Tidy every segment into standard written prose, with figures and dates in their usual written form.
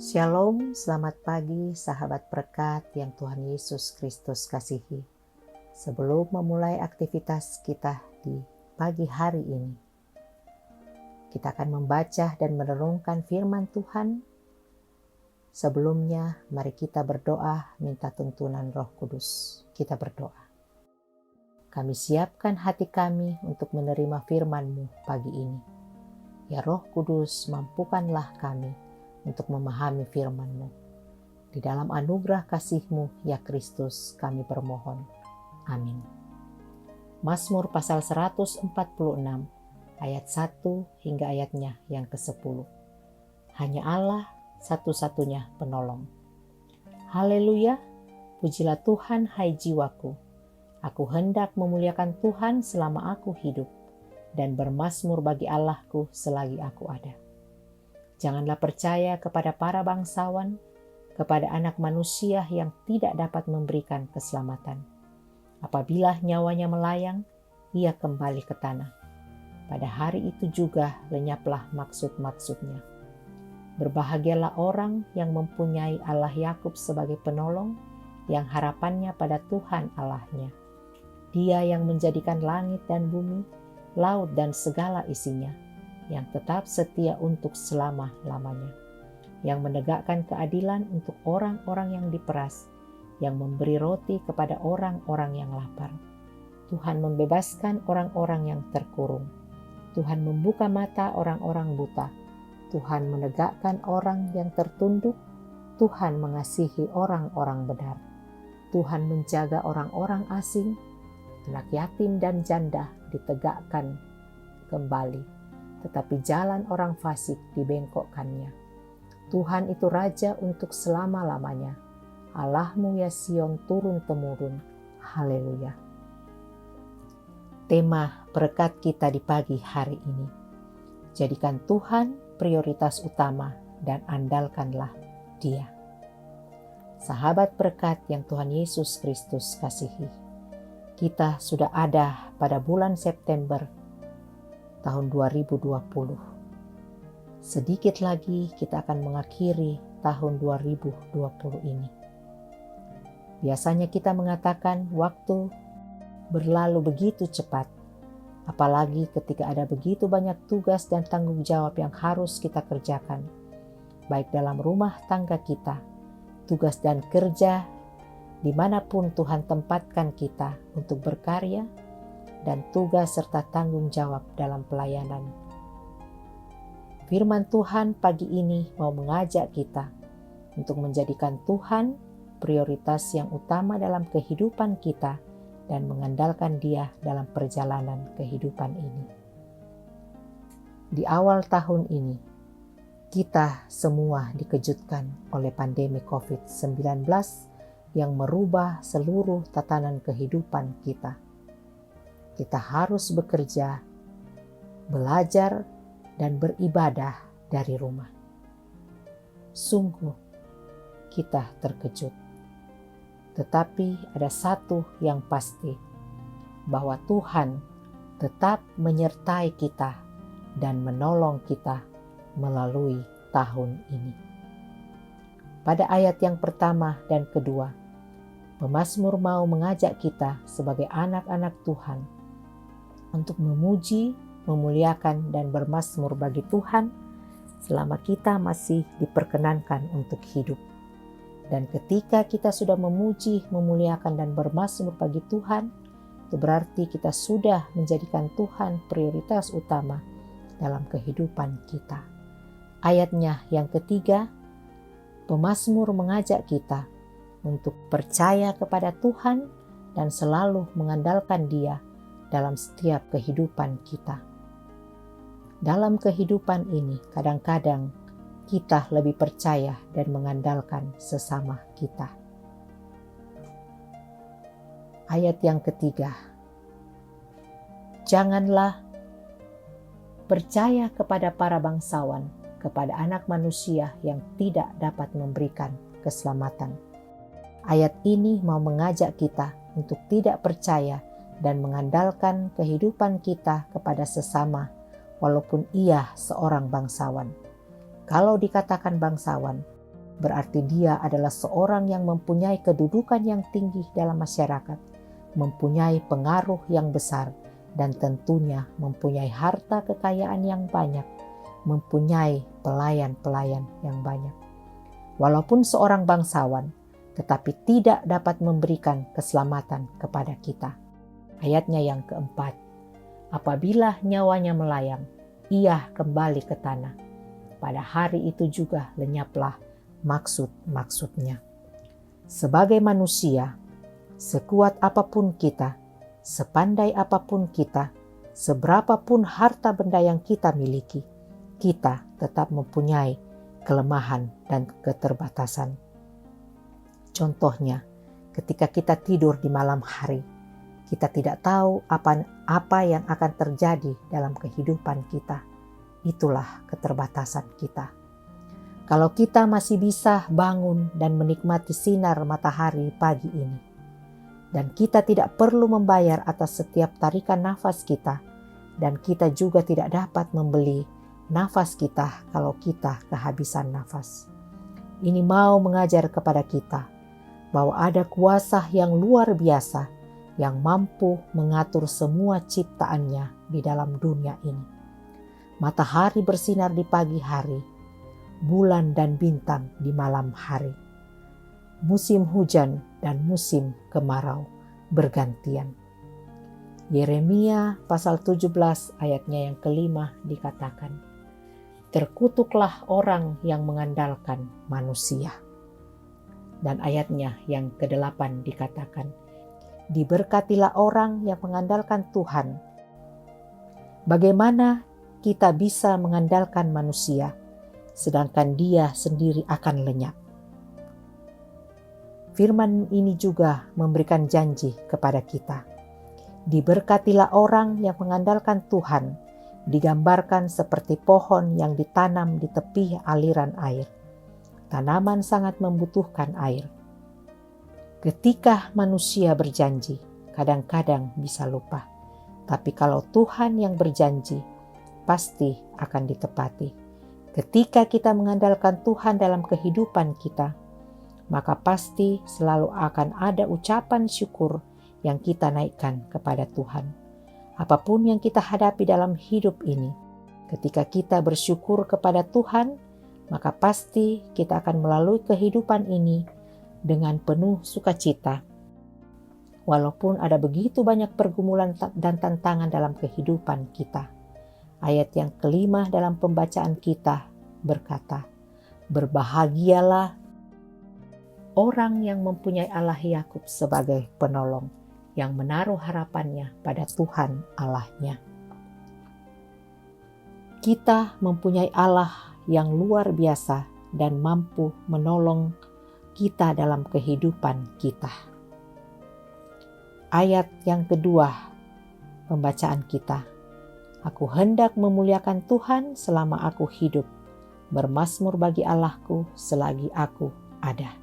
Shalom, selamat pagi sahabat berkat yang Tuhan Yesus Kristus kasihi. Sebelum memulai aktivitas kita di pagi hari ini, kita akan membaca dan merenungkan firman Tuhan. Sebelumnya, mari kita berdoa minta tuntunan Roh Kudus. Kita berdoa. Kami siapkan hati kami untuk menerima firman-Mu pagi ini. Ya Roh Kudus, mampukanlah kami untuk memahami firman-Mu. Di dalam anugerah kasih-Mu, ya Kristus, kami bermohon. Amin. Mazmur pasal 146, ayat 1 hingga ayatnya yang ke-10. Hanya Allah satu-satunya penolong. Haleluya, pujilah Tuhan hai jiwaku. Aku hendak memuliakan Tuhan selama aku hidup, dan bermazmur bagi Allahku selagi aku ada. Janganlah percaya kepada para bangsawan, kepada anak manusia yang tidak dapat memberikan keselamatan. Apabila nyawanya melayang, ia kembali ke tanah. Pada hari itu juga lenyaplah maksud-maksudnya. Berbahagialah orang yang mempunyai Allah Yakub sebagai penolong, yang harapannya pada Tuhan Allahnya. Dia yang menjadikan langit dan bumi, laut dan segala isinya, yang tetap setia untuk selama-lamanya, yang menegakkan keadilan untuk orang-orang yang diperas, yang memberi roti kepada orang-orang yang lapar. Tuhan membebaskan orang-orang yang terkurung. Tuhan membuka mata orang-orang buta. Tuhan menegakkan orang yang tertunduk. Tuhan mengasihi orang-orang benar. Tuhan menjaga orang-orang asing. Anak yatim dan janda ditegakkan kembali, tetapi jalan orang fasik dibengkokkannya. Tuhan itu Raja untuk selama-lamanya. Allahmu ya Sion turun-temurun. Haleluya. Tema berkat kita di pagi hari ini. Jadikan Tuhan prioritas utama dan andalkanlah Dia. Sahabat berkat yang Tuhan Yesus Kristus kasihi. Kita sudah ada pada bulan September tahun 2020. Sedikit lagi kita akan mengakhiri tahun 2020 ini. Biasanya kita mengatakan waktu berlalu begitu cepat, apalagi ketika ada begitu banyak tugas dan tanggung jawab yang harus kita kerjakan, baik dalam rumah tangga kita, tugas dan kerja, dimanapun Tuhan tempatkan kita untuk berkarya, dan tugas serta tanggung jawab dalam pelayanan. Firman Tuhan pagi ini mau mengajak kita untuk menjadikan Tuhan prioritas yang utama dalam kehidupan kita dan mengandalkan Dia dalam perjalanan kehidupan ini. Di awal tahun ini, kita semua dikejutkan oleh pandemi COVID-19 yang merubah seluruh tatanan kehidupan kita. Kita harus bekerja, belajar, dan beribadah dari rumah. Sungguh, kita terkejut. Tetapi ada satu yang pasti, bahwa Tuhan tetap menyertai kita dan menolong kita melalui tahun ini. Pada ayat yang pertama dan kedua, pemazmur mau mengajak kita sebagai anak-anak Tuhan untuk memuji, memuliakan, dan bermazmur bagi Tuhan selama kita masih diperkenankan untuk hidup. Dan ketika kita sudah memuji, memuliakan, dan bermazmur bagi Tuhan, itu berarti kita sudah menjadikan Tuhan prioritas utama dalam kehidupan kita. Ayatnya yang ketiga, pemazmur mengajak kita untuk percaya kepada Tuhan dan selalu mengandalkan Dia dalam setiap kehidupan kita. Dalam kehidupan ini, kadang-kadang kita lebih percaya dan mengandalkan sesama kita. Ayat yang ketiga, janganlah percaya kepada para bangsawan, kepada anak manusia yang tidak dapat memberikan keselamatan. Ayat ini mau mengajak kita untuk tidak percaya dan mengandalkan kehidupan kita kepada sesama, walaupun ia seorang bangsawan. Kalau dikatakan bangsawan, berarti dia adalah seorang yang mempunyai kedudukan yang tinggi dalam masyarakat, mempunyai pengaruh yang besar, dan tentunya mempunyai harta kekayaan yang banyak, mempunyai pelayan-pelayan yang banyak. Walaupun seorang bangsawan, tetapi tidak dapat memberikan keselamatan kepada kita. Ayatnya yang keempat, apabila nyawanya melayang, ia kembali ke tanah. Pada hari itu juga lenyaplah maksud-maksudnya. Sebagai manusia, sekuat apapun kita, sepandai apapun kita, seberapapun harta benda yang kita miliki, kita tetap mempunyai kelemahan dan keterbatasan. Contohnya, ketika kita tidur di malam hari, kita tidak tahu apa yang akan terjadi dalam kehidupan kita. Itulah keterbatasan kita. Kalau kita masih bisa bangun dan menikmati sinar matahari pagi ini, dan kita tidak perlu membayar atas setiap tarikan nafas kita, dan kita juga tidak dapat membeli nafas kita kalau kita kehabisan nafas. Ini mau mengajar kepada kita bahwa ada kuasa yang luar biasa yang mampu mengatur semua ciptaannya di dalam dunia ini. Matahari bersinar di pagi hari, bulan dan bintang di malam hari. Musim hujan dan musim kemarau bergantian. Yeremia pasal 17 ayatnya yang kelima dikatakan, terkutuklah orang yang mengandalkan manusia. Dan ayatnya yang ke-8 dikatakan, diberkatilah orang yang mengandalkan Tuhan. Bagaimana kita bisa mengandalkan manusia, sedangkan dia sendiri akan lenyap? Firman ini juga memberikan janji kepada kita. Diberkatilah orang yang mengandalkan Tuhan, digambarkan seperti pohon yang ditanam di tepi aliran air. Tanaman sangat membutuhkan air. Ketika manusia berjanji, kadang-kadang bisa lupa. Tapi kalau Tuhan yang berjanji, pasti akan ditepati. Ketika kita mengandalkan Tuhan dalam kehidupan kita, maka pasti selalu akan ada ucapan syukur yang kita naikkan kepada Tuhan. Apapun yang kita hadapi dalam hidup ini, ketika kita bersyukur kepada Tuhan, maka pasti kita akan melalui kehidupan ini dengan penuh sukacita. Walaupun ada begitu banyak pergumulan dan tantangan dalam kehidupan kita. Ayat yang kelima dalam pembacaan kita berkata, berbahagialah orang yang mempunyai Allah Yakub sebagai penolong, yang menaruh harapannya pada Tuhan Allahnya. Kita mempunyai Allah yang luar biasa dan mampu menolong kita dalam kehidupan kita. Ayat yang kedua pembacaan kita, aku hendak memuliakan Tuhan selama aku hidup, bermazmur bagi Allahku selagi aku ada.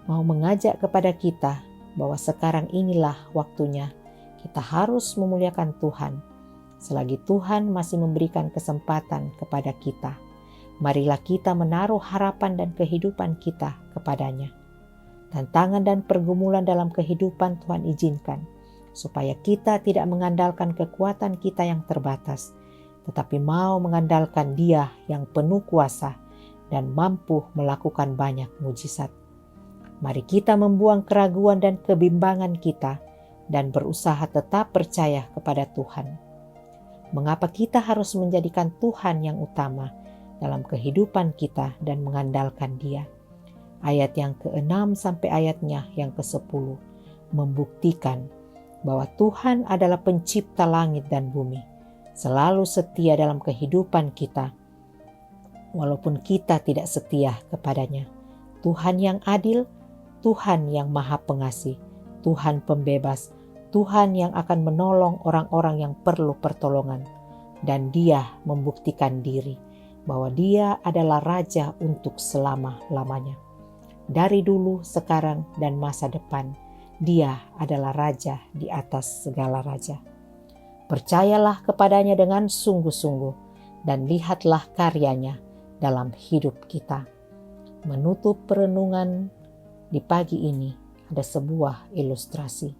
Mau mengajak kepada kita bahwa sekarang inilah waktunya kita harus memuliakan Tuhan. Selagi Tuhan masih memberikan kesempatan kepada kita, marilah kita menaruh harapan dan kehidupan kita kepadanya. Tantangan dan pergumulan dalam kehidupan Tuhan izinkan, supaya kita tidak mengandalkan kekuatan kita yang terbatas, tetapi mau mengandalkan Dia yang penuh kuasa dan mampu melakukan banyak mujizat. Mari kita membuang keraguan dan kebimbangan kita dan berusaha tetap percaya kepada Tuhan. Mengapa kita harus menjadikan Tuhan yang utama dalam kehidupan kita dan mengandalkan Dia? Ayat yang ke-6 sampai ayatnya yang ke-10 membuktikan bahwa Tuhan adalah pencipta langit dan bumi, selalu setia dalam kehidupan kita, walaupun kita tidak setia kepadanya. Tuhan yang adil, Tuhan yang maha pengasih, Tuhan pembebas, Tuhan yang akan menolong orang-orang yang perlu pertolongan. Dan Dia membuktikan diri bahwa Dia adalah Raja untuk selama-lamanya. Dari dulu, sekarang, dan masa depan, Dia adalah Raja di atas segala raja. Percayalah kepadanya dengan sungguh-sungguh, dan lihatlah karyanya dalam hidup kita. Menutup perenungan di pagi ini ada sebuah ilustrasi.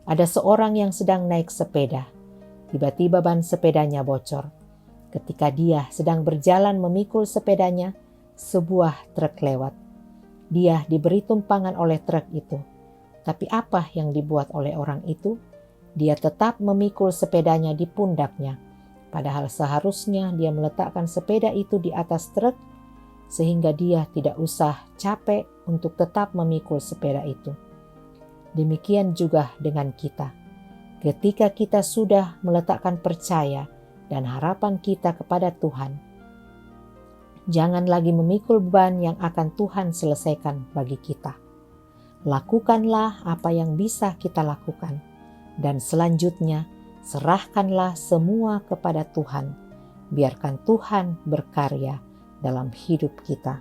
Ada seorang yang sedang naik sepeda. Tiba-tiba ban sepedanya bocor. Ketika dia sedang berjalan memikul sepedanya, sebuah truk lewat. Dia diberi tumpangan oleh truk itu. Tapi apa yang dibuat oleh orang itu? Dia tetap memikul sepedanya di pundaknya. Padahal seharusnya dia meletakkan sepeda itu di atas truk sehingga dia tidak usah capek untuk tetap memikul sepeda itu. Demikian juga dengan kita. Ketika kita sudah meletakkan percaya dan harapan kita kepada Tuhan, jangan lagi memikul beban yang akan Tuhan selesaikan bagi kita. Lakukanlah apa yang bisa kita lakukan, dan selanjutnya serahkanlah semua kepada Tuhan. Biarkan Tuhan berkarya dalam hidup kita.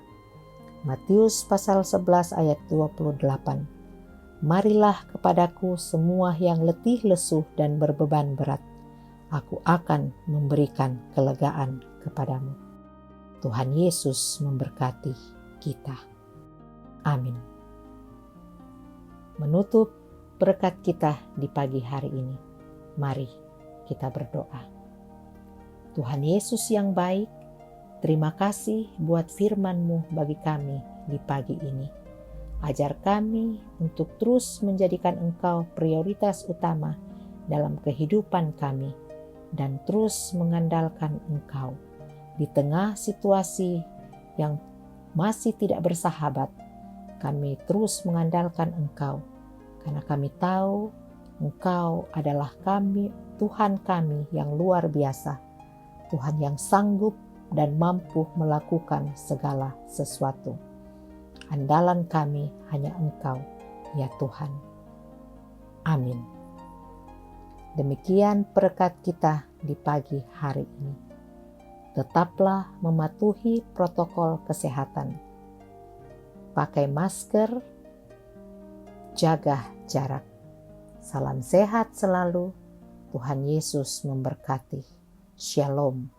Matius pasal 11 ayat 28. Marilah kepadaku semua yang letih lesuh dan berbeban berat. Aku akan memberikan kelegaan kepadamu. Tuhan Yesus memberkati kita. Amin. Menutup berkat kita di pagi hari ini, mari kita berdoa. Tuhan Yesus yang baik, terima kasih buat firman-Mu bagi kami di pagi ini. Ajar kami untuk terus menjadikan Engkau prioritas utama dalam kehidupan kami dan terus mengandalkan Engkau di tengah situasi yang masih tidak bersahabat. Kami terus mengandalkan Engkau karena kami tahu Engkau adalah Tuhan kami yang luar biasa, Tuhan yang sanggup dan mampu melakukan segala sesuatu. Andalan kami hanya Engkau, ya Tuhan. Amin. Demikian berkat kita di pagi hari ini. Tetaplah mematuhi protokol kesehatan. Pakai masker, jaga jarak. Salam sehat selalu. Tuhan Yesus memberkati. Shalom.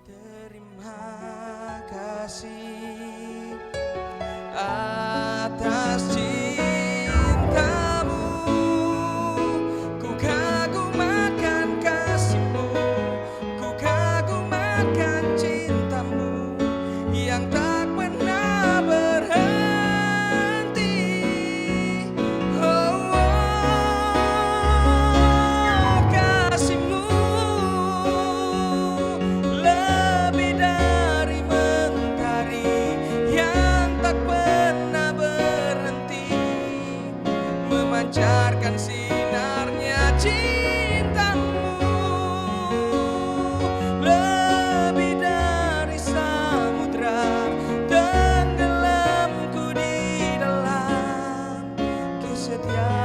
Terima kasih atas cintamu, ku kagum akan kasih-Mu, ku kagum akan cintamu yang tak pernah berhenti. Oh, kasih-Mu lebih dari mentari yang tak pernah berhenti, memancarkan sinarnya cintamu lebih dari samudra, tenggelamku di dalam kesetiaan.